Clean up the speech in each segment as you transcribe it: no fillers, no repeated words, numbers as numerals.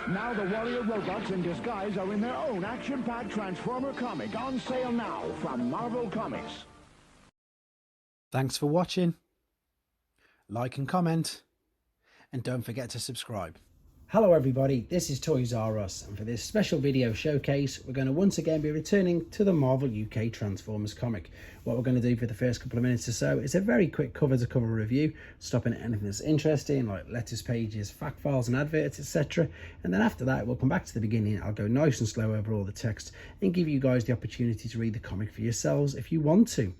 Now the warrior robots in disguise are in their own action-packed Transformer comic, on sale now from Marvel Comics. Thanks for watching. Like and comment, and don't forget to subscribe. Hello everybody, this is Toys R Us, and for this special video showcase we're going to once again be returning to the Marvel UK Transformers comic. What we're going to do for the first couple of minutes or so is a very quick cover-to-cover review, stopping at anything that's interesting like letters pages, fact files and adverts, etc. And then after that we'll come back to the beginning. I'll go nice and slow over all the text and give you guys the opportunity to read the comic for yourselves if you want to.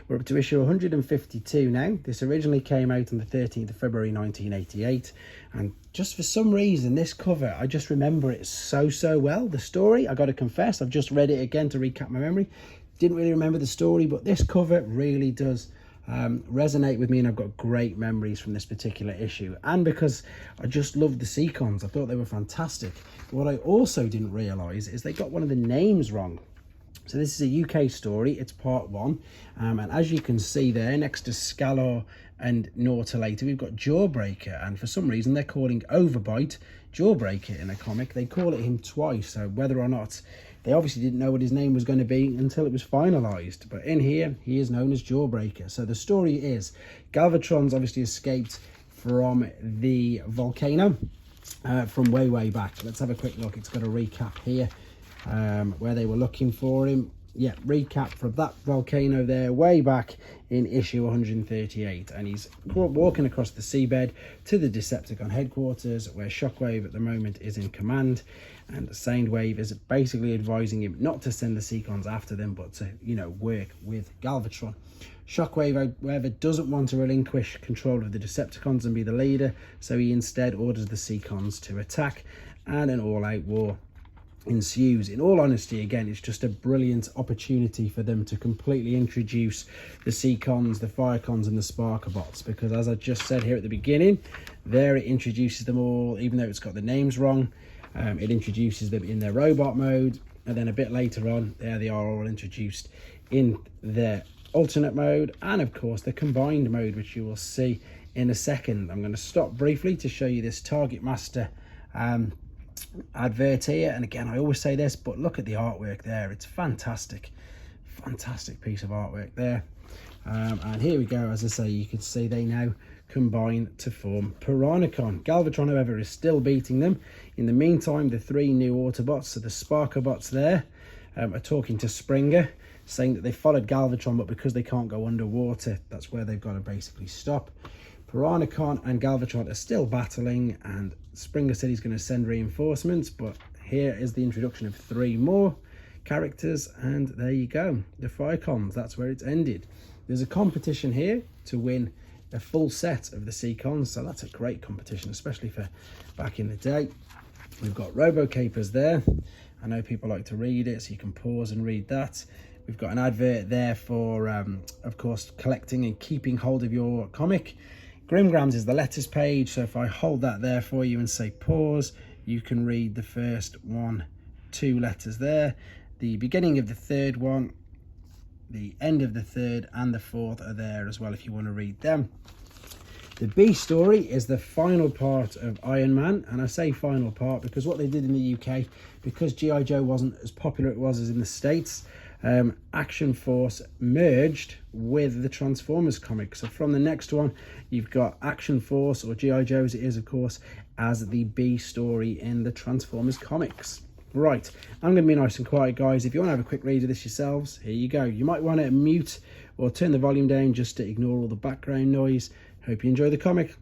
We're up to issue 152 now. This originally came out on the 13th of February 1988, and just for some reason this cover, I just remember it so well. The story, I got to confess, I've just read it again to recap my memory. Didn't really remember the story, but this cover really does resonate with me, and I've got great memories from this particular issue. And because I just loved the Seacons, I thought they were fantastic. What I also didn't realise is they got one of the names wrong. So this is a UK story, it's part 1, and as you can see there, next to Scalar and Nautilator, we've got Jawbreaker, and for some reason they're calling Overbite Jawbreaker in a comic. They call it him twice, so whether or not, they obviously didn't know what his name was going to be until it was finalised, but in here, he is known as Jawbreaker. So the story is, Galvatron's obviously escaped from the volcano from way back. Let's have a quick look, it's got a recap here. Where they were looking for him. Yeah, recap from that volcano there way back in issue 138, and he's walking across the seabed to the Decepticon headquarters where Shockwave at the moment is in command, and Soundwave is basically advising him not to send the Seacons after them, but to, you know, work with Galvatron. Shockwave, however, doesn't want to relinquish control of the Decepticons and be the leader, so he instead orders the Seacons to attack, and an all-out war ensues. In all honesty, again, it's just a brilliant opportunity for them to completely introduce the Seacons, the Firecons and the Sparkerbots, because as I just said here at the beginning, there it introduces them all, even though it's got the names wrong. It introduces them in their robot mode, and then a bit later on, there they are all introduced in their alternate mode, and of course the combined mode, which you will see in a second. I'm going to stop briefly to show you this Target Master advert here, and again, I always say this, but look at the artwork there. It's fantastic piece of artwork there. And here we go. As I say, you can see they now combine to form Piranacon. Galvatron, however, is still beating them. In the meantime, the 3 new Autobots, so the Sparkerbots there, are talking to Springer, saying that they followed Galvatron, but because they can't go underwater, that's where they've got to basically stop. Piranacon and Galvatron are still battling, and Springer said he's going to send reinforcements, but here is the introduction of 3 more characters, and there you go, the Firecons. That's where it's ended. There's a competition here to win a full set of the Seacons, so that's a great competition, especially for back in the day. We've got Robocapers there. I know people like to read it, so you can pause and read that. We've got an advert there for, of course, collecting and keeping hold of your comic. Grimgrams is the letters page, so if I hold that there for you and say pause, you can read the first 2 letters there. The beginning of the 3rd one, the end of the 3rd and the 4th are there as well if you want to read them. The B story is the final part of Iron Man, and I say final part because what they did in the UK, because G.I. Joe wasn't as popular it was as in the States, Action Force merged with the Transformers comic. So from the next one, you've got Action Force, or G.I. Joe as it is, of course, as the B story in the Transformers comics. Right, I'm going to be nice and quiet, guys. If you want to have a quick read of this yourselves, here you go. You might want to mute or turn the volume down just to ignore all the background noise. Hope you enjoy the comic.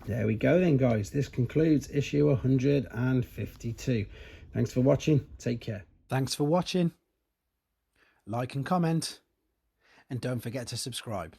There we go then, guys. This concludes issue 152. Thanks for watching. Take care. Thanks for watching. Like and comment. And don't forget to subscribe.